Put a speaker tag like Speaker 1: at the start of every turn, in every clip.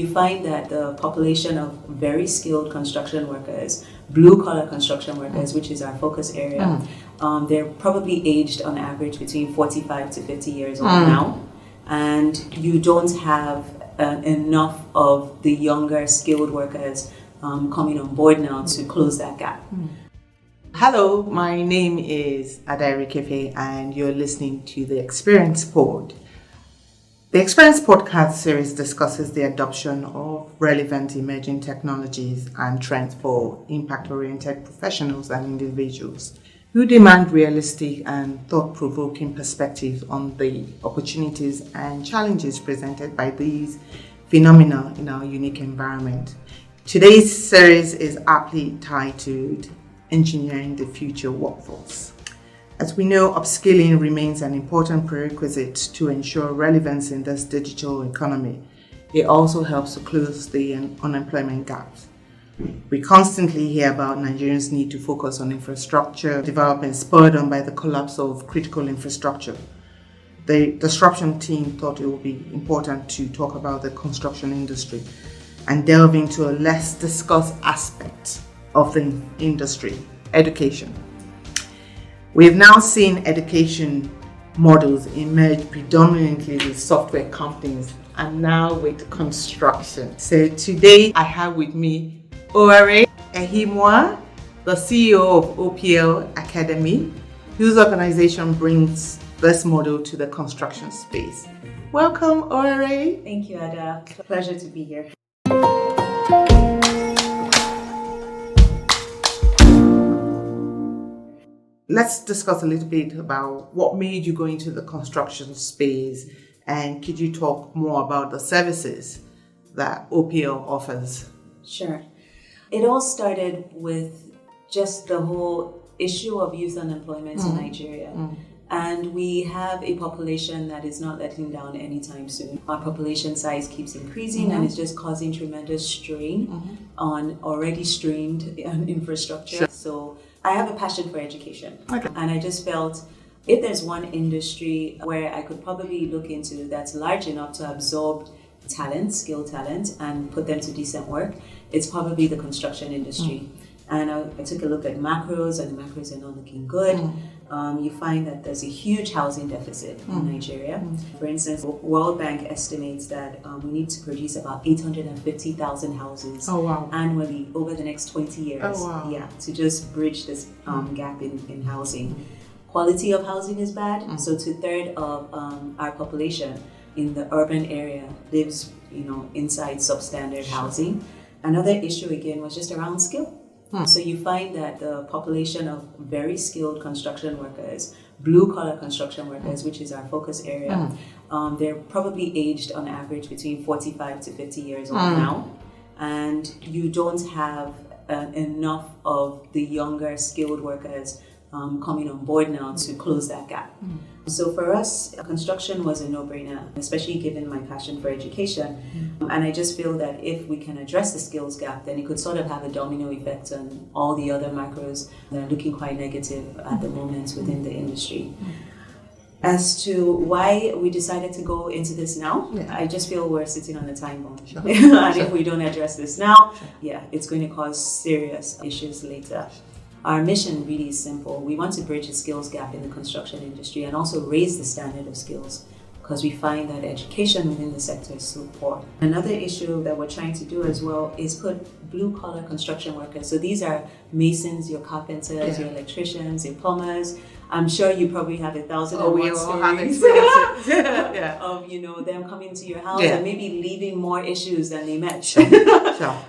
Speaker 1: you find that the population of very skilled construction workers, blue-collar construction workers, which is our focus area, they're probably aged on average between 45 to 50 years old now. And you don't have enough of the younger skilled workers coming on board now to close that gap.
Speaker 2: Hello, my name is Oare Ehimuea and you're listening to the Experience Pod. The Experience Podcast series discusses the adoption of relevant emerging technologies and trends for impact-oriented professionals and individuals who demand realistic and thought-provoking perspectives on the opportunities and challenges presented by these phenomena in our unique environment. Today's series is aptly titled Engineering the Future Workforce. As we know, upskilling remains an important prerequisite to ensure relevance in this digital economy. It also helps to close the unemployment gap. We constantly hear about Nigerians' need to focus on infrastructure development spurred on by the collapse of critical infrastructure. The disruption team thought it would be important to talk about the construction industry and delve into a less discussed aspect of the industry, education. We have now seen education models emerge predominantly with software companies and now with construction. So today I have with me Oare Ehimuea, the CEO of OPL Academy, whose organization brings this model to the construction space. Welcome, Oare.
Speaker 1: Thank you, Ada. It's a pleasure to be here.
Speaker 2: Let's discuss a little bit about what made you go into the construction space, and could you talk more about the services that OPL offers?
Speaker 1: Sure. It all started with just the whole issue of youth unemployment in Nigeria. And we have a population that is not letting down anytime soon. Our population size keeps increasing and it's just causing tremendous strain on already strained infrastructure.
Speaker 2: Sure.
Speaker 1: So I have a passion for education.
Speaker 2: Okay.
Speaker 1: And I just felt if there's one industry where I could probably look into that's large enough to absorb talent, skilled talent, and put them to decent work, it's probably the construction industry. And I took a look at macros, and the macros are not looking good. You find that there's a huge housing deficit in Nigeria. For instance, World Bank estimates that we need to produce about 850,000 houses annually over the next 20 years. Yeah, to just bridge this gap in housing. Quality of housing is bad, so 2/3 of our population in the urban area lives, inside substandard housing. Another issue again was just around skill. So you find that the population of very skilled construction workers, blue-collar construction workers, which is our focus area, they're probably aged on average between 45 to 50 years old now. And you don't have enough of the younger skilled workers coming on board now to close that gap. So for us, construction was a no-brainer, especially given my passion for education. And I just feel that if we can address the skills gap, then it could sort of have a domino effect on all the other macros that are looking quite negative at the moment within the industry. As to why we decided to go into this now, I just feel we're sitting on a time bomb. And if we don't address this now, it's going to cause serious issues later. Our mission really is simple. We want to bridge the skills gap in the construction industry and also raise the standard of skills, because we find that education within the sector is so poor. Another issue that we're trying to do as well is put blue-collar construction workers. So these are masons, your carpenters, your electricians, your plumbers. I'm sure you probably have 1,001 stories of them coming to your house and maybe leaving more issues than they met.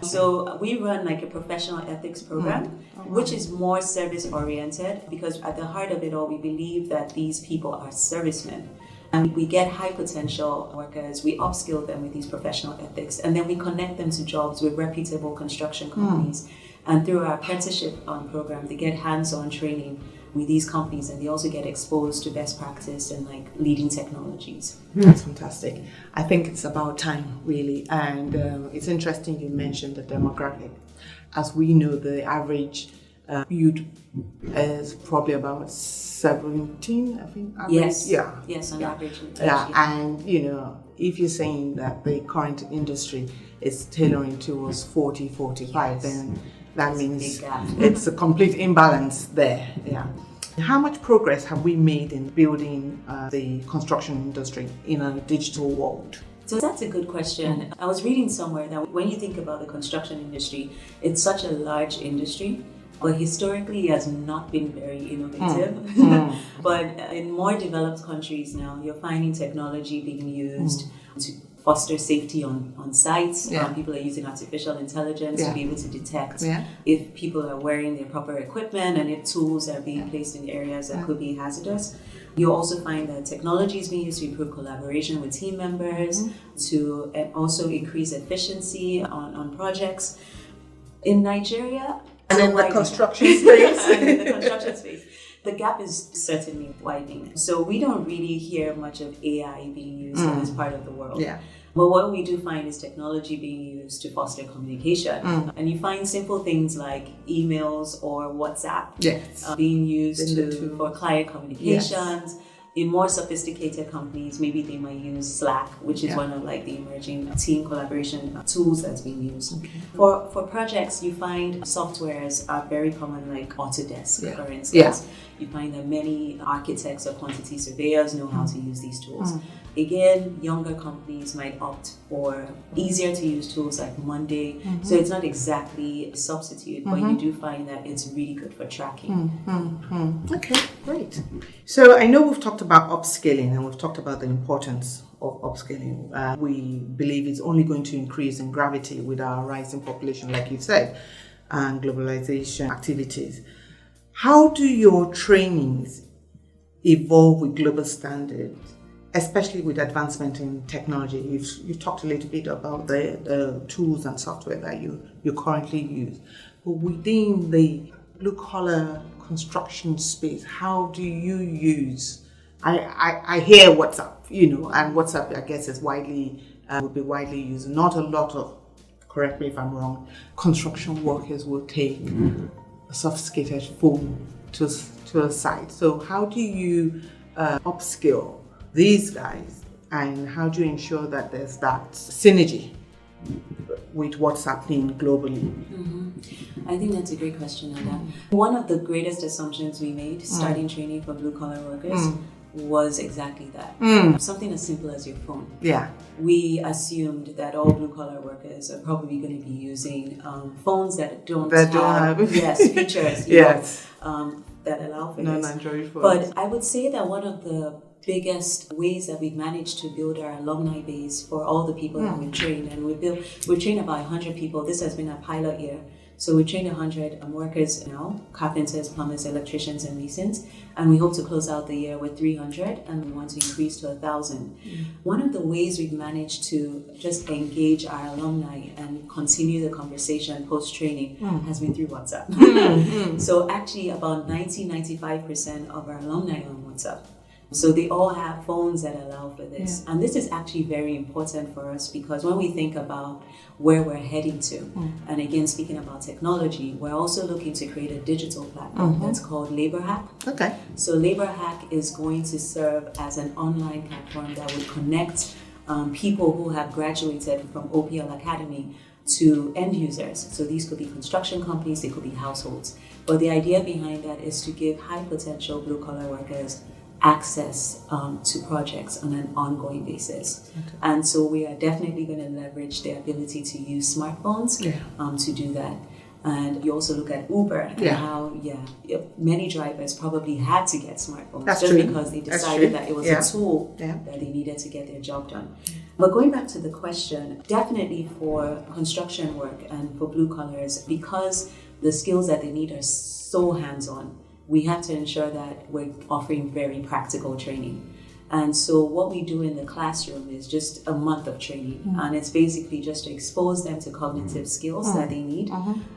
Speaker 1: So we run like a professional ethics program, which is more service-oriented, because at the heart of it all, we believe that these people are servicemen. And we get high potential workers, we upskill them with these professional ethics, and then we connect them to jobs with reputable construction companies. And through our apprenticeship program, they get hands-on training with these companies, and they also get exposed to best practice and like leading technologies.
Speaker 2: That's fantastic. I think it's about time, really. And it's interesting you mentioned the demographic. As we know, the average youth is probably about 17, I think. Average.
Speaker 1: Yes.
Speaker 2: Yeah.
Speaker 1: Yes, on average.
Speaker 2: Yeah, and if you're saying that the current industry is tailoring towards 40, 45, then that means it's a complete imbalance there. Yeah. How much progress have we made in building the construction industry in a digital world?
Speaker 1: So that's a good question. I was reading somewhere that when you think about the construction industry, it's such a large industry, but historically it has not been very innovative. But in more developed countries now, you're finding technology being used to foster safety on sites. People are using artificial intelligence to be able to detect if people are wearing their proper equipment and if tools are being placed in areas that could be hazardous. You also find that technology is being used to improve collaboration with team members, to also increase efficiency on projects. In Nigeria,
Speaker 2: and in the construction space.
Speaker 1: The gap is certainly widening. So we don't really hear much of AI being used in this part of the world. Yeah. But what we do find is technology being used to foster communication. And you find simple things like emails or WhatsApp being used for client communications. In more sophisticated companies, maybe they might use Slack, which is one of like the emerging team collaboration tools that's being used. For projects, you find softwares are very common, like Autodesk, for instance. You find that many architects or quantity surveyors know how to use these tools. Again, younger companies might opt for easier to use tools like Monday. So it's not exactly a substitute, but you do find that it's really good for tracking.
Speaker 2: Okay, great. So I know we've talked about upskilling and we've talked about the importance of upskilling. We believe it's only going to increase in gravity with our rising population, like you said, and globalization activities. How do your trainings evolve with global standards, especially with advancement in technology? You've talked a little bit about the tools and software that you currently use. But within the blue-collar construction space, how do you use? I hear WhatsApp, and WhatsApp, I guess, is would be widely used. Not a lot of, correct me if I'm wrong, construction workers will take a sophisticated phone to a site. So how do you upskill these guys, and how do you ensure that there's that synergy with what's happening globally?
Speaker 1: I think that's a great question, Ada. One of the greatest assumptions we made starting training for blue-collar workers was exactly that. Something as simple as your phone. Yeah. We assumed that all blue-collar workers are probably going to be using phones that don't have features that allow for this.
Speaker 2: Non-Android phones.
Speaker 1: But I would say that one of the biggest ways that we've managed to build our alumni base for all the people that we've trained, and we've trained about 100 people. This has been a pilot year. So we've trained 100 workers now, carpenters, plumbers, electricians, and masons, and we hope to close out the year with 300, and we want to increase to 1,000. One of the ways we've managed to just engage our alumni and continue the conversation post-training has been through WhatsApp. So actually about 90-95% of our alumni are on WhatsApp. So they all have phones that allow for this. And this is actually very important for us because when we think about where we're heading to, and again, speaking about technology, we're also looking to create a digital platform that's called Labor Hack. Okay. So Labor Hack is going to serve as an online platform that would connect people who have graduated from OPL Academy to end users. So these could be construction companies, they could be households. But the idea behind that is to give high potential blue-collar workers access to projects on an ongoing basis. Okay. And so we are definitely going to leverage their ability to use smartphones to do that. And you also look at Uber and how many drivers probably had to get smartphones because they decided that it was a tool that they needed to get their job done. But going back to the question, definitely for construction work and for blue collars, because the skills that they need are so hands-on, we have to ensure that we're offering very practical training. And so what we do in the classroom is just a month of training. And it's basically just to expose them to cognitive skills that they need.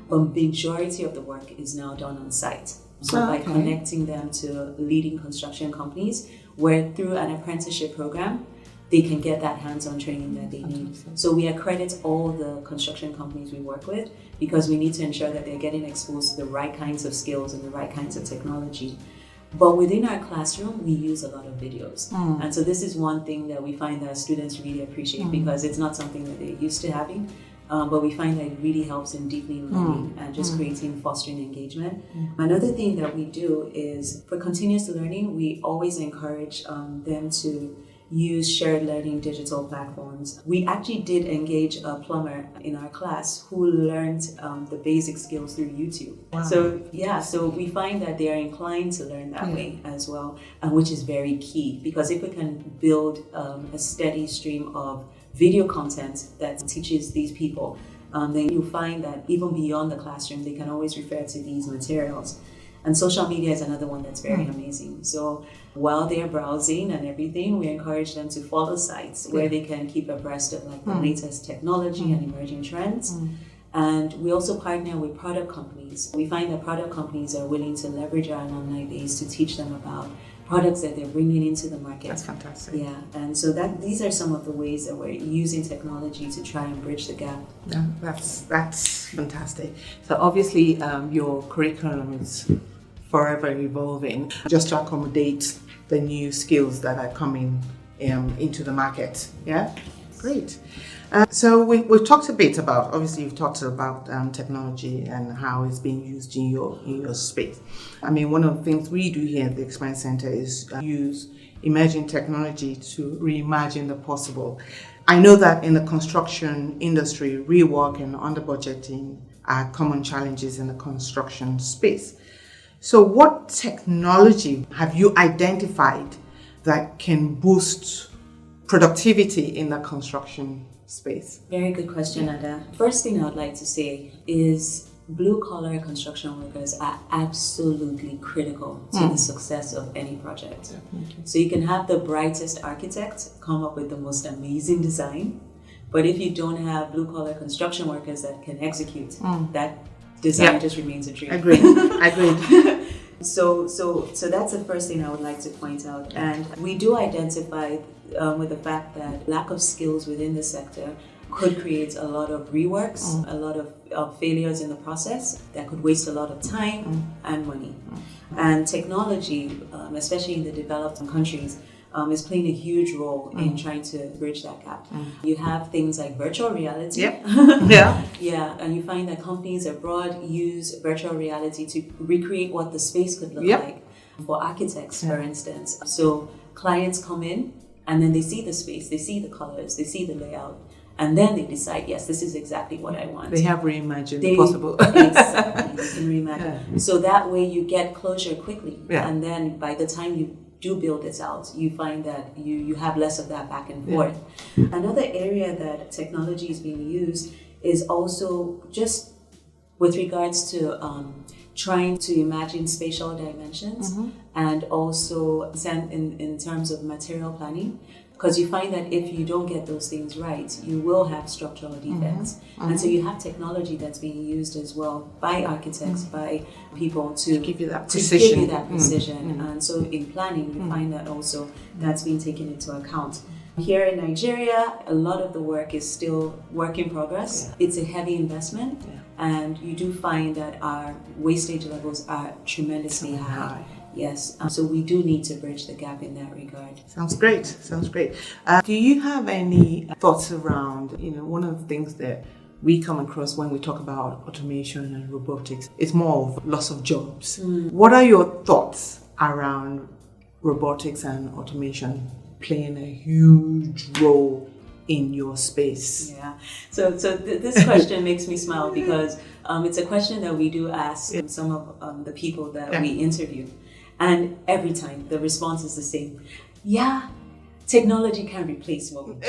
Speaker 1: But the majority of the work is now done on site. So by connecting them to leading construction companies, where through an apprenticeship program, they can get that hands-on training that they need. So we accredit all the construction companies we work with because we need to ensure that they're getting exposed to the right kinds of skills and the right kinds of technology. But within our classroom, we use a lot of videos. And so this is one thing that we find that students really appreciate because it's not something that they're used to having. But we find that it really helps in deepening learning and just creating, fostering engagement. Another thing that we do is for continuous learning, we always encourage them to use shared learning digital platforms. We actually did engage a plumber in our class who learned the basic skills through YouTube.
Speaker 2: Wow.
Speaker 1: So we find that they are inclined to learn that way as well, which is very key because if we can build a steady stream of video content that teaches these people, then you'll find that even beyond the classroom, they can always refer to these materials. And social media is another one that's very amazing. So while they're browsing and everything, we encourage them to follow sites where they can keep abreast of like the latest technology and emerging trends. And we also partner with product companies. We find that product companies are willing to leverage our alumni base to teach them about products that they're bringing into the market.
Speaker 2: That's fantastic.
Speaker 1: Yeah, and so these are some of the ways that we're using technology to try and bridge the gap.
Speaker 2: Yeah, that's fantastic. So obviously your curriculum is forever evolving just to accommodate the new skills that are coming into the market. Yeah, great. So we've talked a bit about, obviously you've talked about technology and how it's being used in your space. I mean, one of the things we do here at the Experience Center is use emerging technology to reimagine the possible. I know that in the construction industry, rework and under budgeting are common challenges in the construction space. So what technology have you identified that can boost productivity in the construction space?
Speaker 1: Very good question, Ada. First thing I would like to say is blue-collar construction workers are absolutely critical to the success of any project. So you can have the brightest architect come up with the most amazing design, but if you don't have blue-collar construction workers that can execute, that design just remains a dream.
Speaker 2: Agreed.
Speaker 1: So that's the first thing I would like to point out. And we do identify with the fact that lack of skills within the sector could create a lot of reworks, a lot of failures in the process that could waste a lot of time and money. And technology, especially in the developed countries, is playing a huge role in trying to bridge that gap. You have things like virtual reality. Yeah, and you find that companies abroad use virtual reality to recreate what the space could look like for architects, for instance. So clients come in and then they see the space, they see the colors, they see the layout, and then they decide, yes, this is exactly what I want.
Speaker 2: They have reimagined the possible.
Speaker 1: Exactly, they can reimagine. So that way you get closure quickly. And then by the time you do build this out, you find that you have less of that back and forth. Another area that technology is being used is also just with regards to trying to imagine spatial dimensions and also in terms of material planning. Because you find that if you don't get those things right, you will have structural defects. And so you have technology that's being used as well by architects, by people to
Speaker 2: give you that precision.
Speaker 1: And so in planning, you find that also that's being taken into account. Here in Nigeria, a lot of the work is still work in progress. It's a heavy investment, and you do find that our wastage levels are tremendously high. Yes, so we do need to bridge the gap in that regard.
Speaker 2: Sounds great. Do you have any thoughts around, one of the things that we come across when we talk about automation and robotics is more of loss of jobs. What are your thoughts around robotics and automation playing a huge role in your space?
Speaker 1: Yeah, so this question makes me smile because it's a question that we do ask some of the people that we interview. And every time the response is the same. Yeah, technology can replace what we do.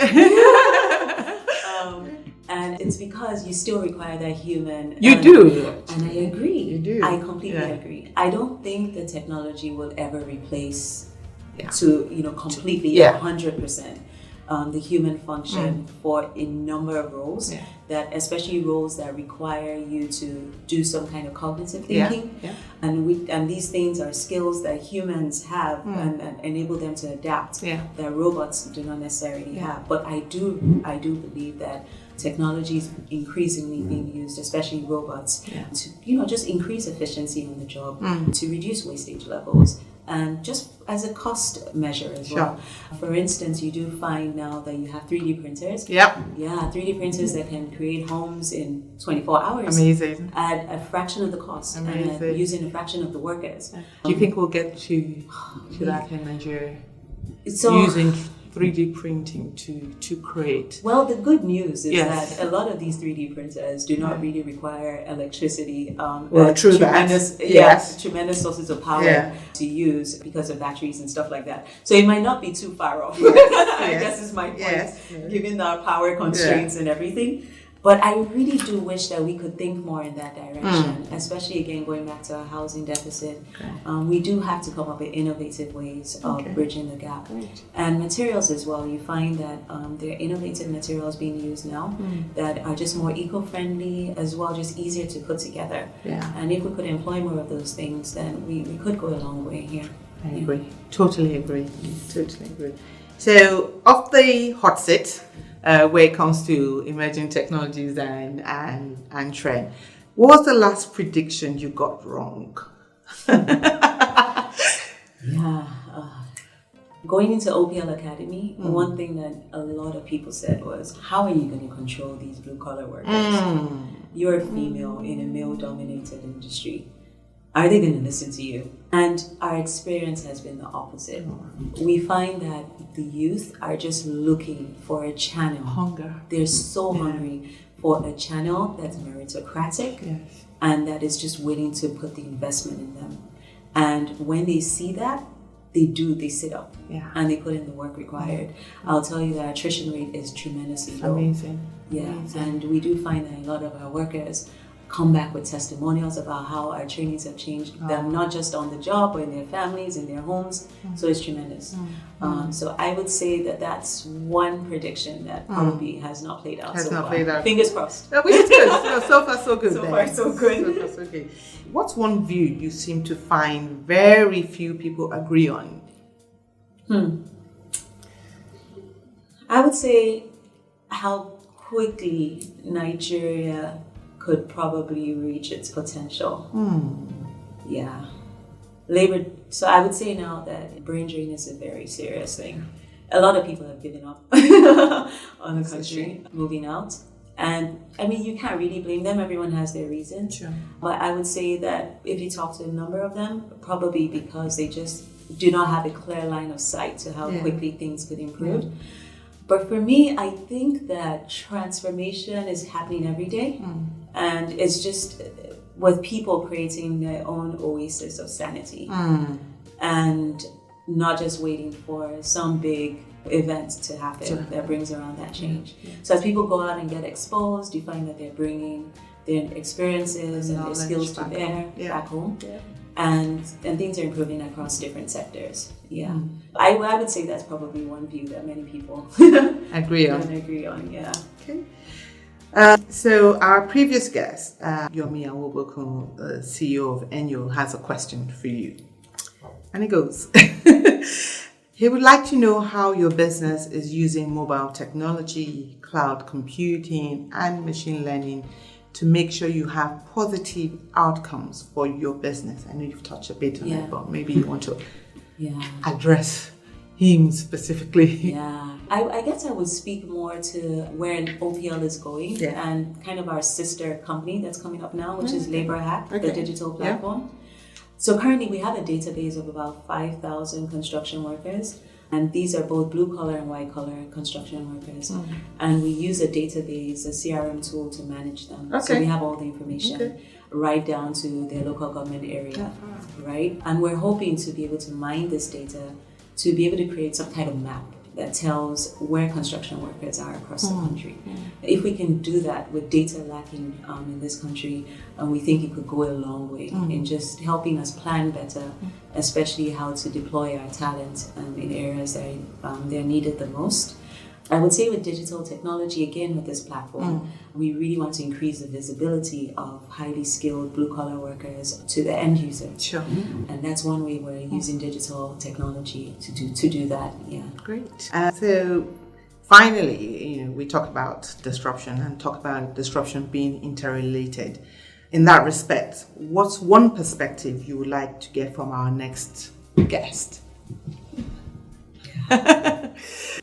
Speaker 1: And it's because you still require that human.
Speaker 2: You do.
Speaker 1: And I agree.
Speaker 2: You do.
Speaker 1: I completely agree. I don't think the technology will ever replace to, completely 100%. the human function for a number of roles, that especially roles that require you to do some kind of cognitive thinking. And these things are skills that humans have and enable them to adapt that robots do not necessarily have. But I do believe that technology is increasingly being used, especially robots, to just increase efficiency on the job, to reduce wastage levels, and just as a cost measure as well. For instance, you do find now that you have 3D printers. Yeah, 3D printers that can create homes in 24 hours.
Speaker 2: Amazing.
Speaker 1: At a fraction of the cost.
Speaker 2: Amazing.
Speaker 1: And using a fraction of the workers.
Speaker 2: Do you think we'll get to that in Nigeria?
Speaker 1: So,
Speaker 2: using 3D printing to create?
Speaker 1: Well, the good news is that a lot of these 3D printers do not really require electricity.
Speaker 2: True
Speaker 1: tremendous sources of power to use because of batteries and stuff like that. So it might not be too far off. I guess is my point, given our power constraints and everything. But I really do wish that we could think more in that direction, especially again going back to our housing deficit. We do have to come up with innovative ways of bridging the gap. And materials as well. You find that there are innovative materials being used now that are just more eco-friendly, as well, just easier to put together. And if we could employ more of those things, then we could go a long way here.
Speaker 2: I agree. Totally agree. So, off the hot seat, where it comes to emerging technologies and trend, what was the last prediction you got wrong?
Speaker 1: Going into OPL Academy, one thing that a lot of people said was, how are you going to control these blue-collar workers? You're a female in a male-dominated industry. Are they going to listen to you? And our experience has been the opposite. We find that the youth are just looking for a channel.
Speaker 2: Hunger.
Speaker 1: They're so hungry for a channel that's meritocratic and that is just willing to put the investment in them. And when they see that, they sit up and they put in the work required. I'll tell you that attrition rate is tremendously low.
Speaker 2: Amazing.
Speaker 1: And we do find that a lot of our workers come back with testimonials about how our trainings have changed them, not just on the job, but in their families, in their homes. So it's tremendous. So I would say that that's one prediction that probably has not played out so far. Fingers crossed.
Speaker 2: Which is good. So far, so good.
Speaker 1: So far, so good.
Speaker 2: So good. What's one view you seem to find very few people agree on?
Speaker 1: I would say how quickly Nigeria could probably reach its potential. Labor. So I would say now that brain drain is a very serious thing. A lot of people have given up on the country, moving out. And I mean, you can't really blame them. Everyone has their reasons. But I would say that if you talk to a number of them, probably because they just do not have a clear line of sight to how quickly things could improve. But for me, I think that transformation is happening every day. And it's just with people creating their own oasis of sanity and not just waiting for some big event to happen that brings around that change. So as people go out and get exposed, you find that they're bringing their experiences and their skills to bear back home. And things are improving across different sectors. I would say that's probably one view that many people
Speaker 2: agree on.
Speaker 1: Okay.
Speaker 2: So our previous guest, Yomi Awobokun, the CEO of Enyo, has a question for you. And it goes, he would like to know how your business is using mobile technology, cloud computing, and machine learning to make sure you have positive outcomes for your business. I know you've touched a bit on it, but maybe you want to address him specifically.
Speaker 1: I guess I would speak more to where OPL is going and kind of our sister company that's coming up now, which is Labor Hack, the digital platform. So currently we have a database of about 5,000 construction workers, and these are both blue collar and white collar construction workers. And we use a database, a CRM tool to manage them. So we have all the information right down to their local government area, right? And we're hoping to be able to mine this data to be able to create some kind of map that tells where construction workers are across the country. If we can do that with data lacking in this country, we think it could go a long way in just helping us plan better, especially how to deploy our talent in areas that they're needed the most. I would say with digital technology, again with this platform, we really want to increase the visibility of highly skilled blue-collar workers to the end user.
Speaker 2: Sure.
Speaker 1: And that's one way we're using digital technology to do that. Yeah.
Speaker 2: Great. So finally, we talk about disruption and talk about disruption being interrelated. In that respect, what's one perspective you would like to get from our next guest?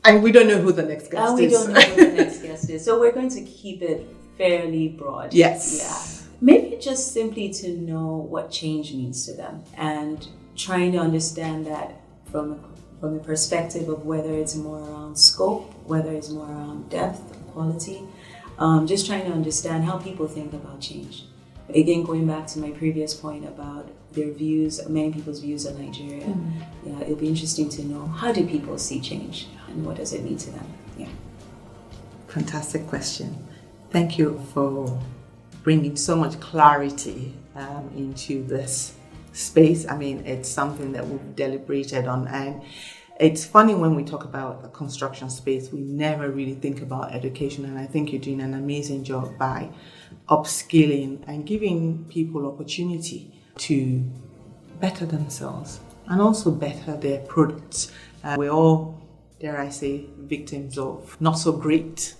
Speaker 2: And we don't know who the next guest is.
Speaker 1: We don't know who the next guest is. So we're going to keep it fairly broad.
Speaker 2: Yes.
Speaker 1: Yeah. Maybe just simply to know what change means to them and trying to understand that from the perspective of whether it's more around scope, whether it's more around depth, quality. Just trying to understand how people think about change. Again, going back to my previous point about their views, many people's views on Nigeria, yeah, it'll be interesting to know how do people see change and what does it mean to them. Yeah.
Speaker 2: Fantastic question. Thank you for bringing so much clarity into this space. I mean, it's something that we've deliberated on, and it's funny when we talk about the construction space, we never really think about education, and I think you're doing an amazing job by upskilling and giving people opportunity to better themselves and also better their products. We're all, dare I say, victims of not so great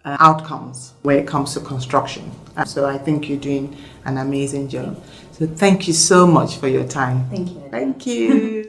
Speaker 2: outcomes when it comes to construction. So I think you're doing an amazing job. So thank you so much for your time.
Speaker 1: Thank you.
Speaker 2: Thank you.